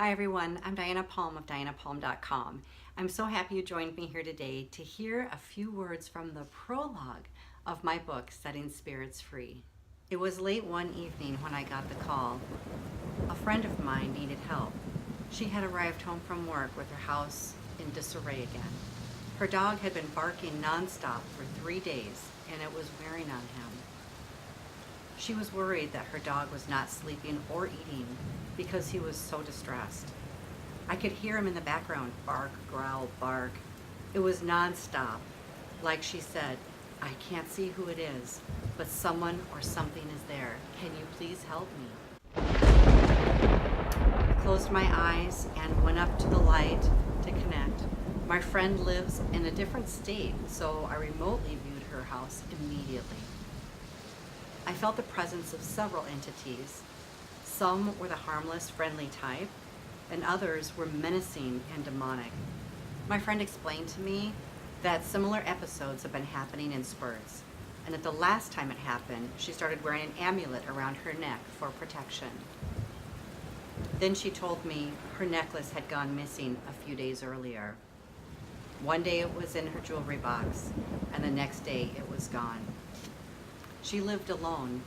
Hi everyone, I'm Diana Palm of dianapalm.com. I'm so happy you joined me here today to hear a few words from the prologue of my book, Setting Spirits Free. It was late one evening when I got the call. A friend of mine needed help. She had arrived home from work with her house in disarray again. Her dog had been barking nonstop for 3 days and it was wearing on him. She was worried that her dog was not sleeping or eating because he was so distressed. I could hear him in the background, bark, growl, bark. It was nonstop. Like she said, I can't see who it is, but someone or something is there. Can you please help me? I closed my eyes and went up to the light to connect. My friend lives in a different state, so I remotely viewed her house immediately. I felt the presence of several entities. Some were the harmless, friendly type, and others were menacing and demonic. My friend explained to me that similar episodes have been happening in spurts, and that the last time it happened, she started wearing an amulet around her neck for protection. Then she told me her necklace had gone missing a few days earlier. One day it was in her jewelry box, and the next day it was gone. She lived alone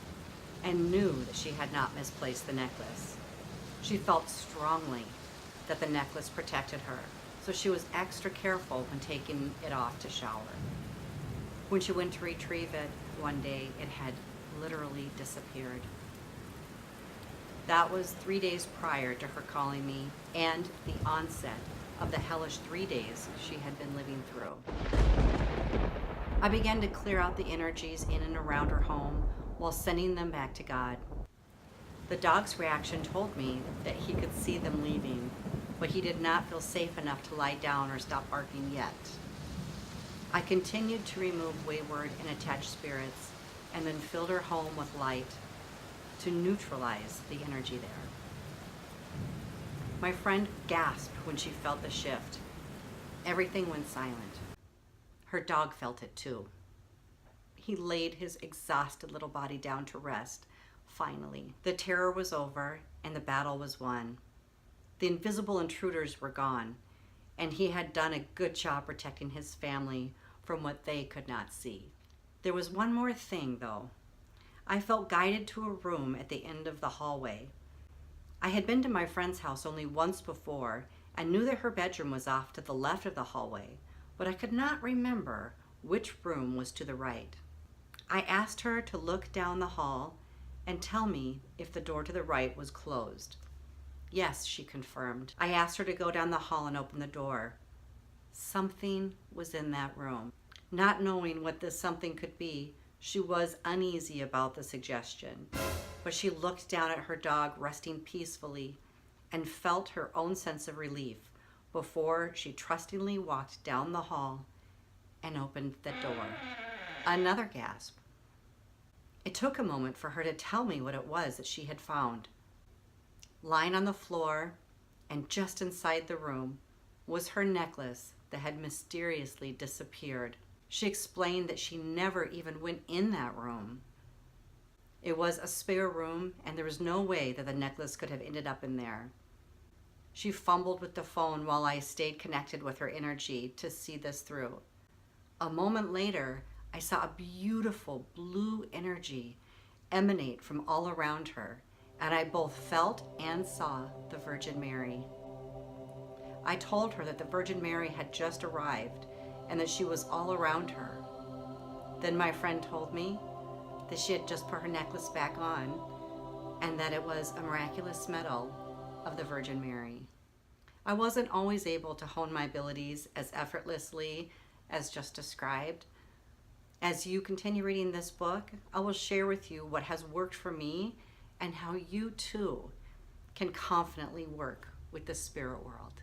and knew that she had not misplaced the necklace. She felt strongly that the necklace protected her, so she was extra careful when taking it off to shower. When she went to retrieve it one day, it had literally disappeared. That was 3 days prior to her calling me and the onset of the hellish 3 days she had been living through. I began to clear out the energies in and around her home while sending them back to God. The dog's reaction told me that he could see them leaving, but he did not feel safe enough to lie down or stop barking yet. I continued to remove wayward and attached spirits and then filled her home with light to neutralize the energy there. My friend gasped when she felt the shift. Everything went silent. Her dog felt it too. He laid his exhausted little body down to rest, finally. The terror was over and the battle was won. The invisible intruders were gone, and he had done a good job protecting his family from what they could not see. There was one more thing though. I felt guided to a room at the end of the hallway. I had been to my friend's house only once before and knew that her bedroom was off to the left of the hallway, but I could not remember which room was to the right. I asked her to look down the hall and tell me if the door to the right was closed. Yes, she confirmed. I asked her to go down the hall and open the door. Something was in that room. Not knowing what this something could be, she was uneasy about the suggestion, but she looked down at her dog resting peacefully and felt her own sense of relief before she trustingly walked down the hall and opened the door. Another gasp. It took a moment for her to tell me what it was that she had found. Lying on the floor and just inside the room was her necklace that had mysteriously disappeared. She explained that she never even went in that room. It was a spare room and there was no way that the necklace could have ended up in there. She fumbled with the phone while I stayed connected with her energy to see this through. A moment later, I saw a beautiful blue energy emanate from all around her, and I both felt and saw the Virgin Mary. I told her that the Virgin Mary had just arrived and that she was all around her. Then my friend told me that she had just put her necklace back on and that it was a miraculous medal of the Virgin Mary. I wasn't always able to hone my abilities as effortlessly as just described. As you continue reading this book, I will share with you what has worked for me and how you too can confidently work with the spirit world.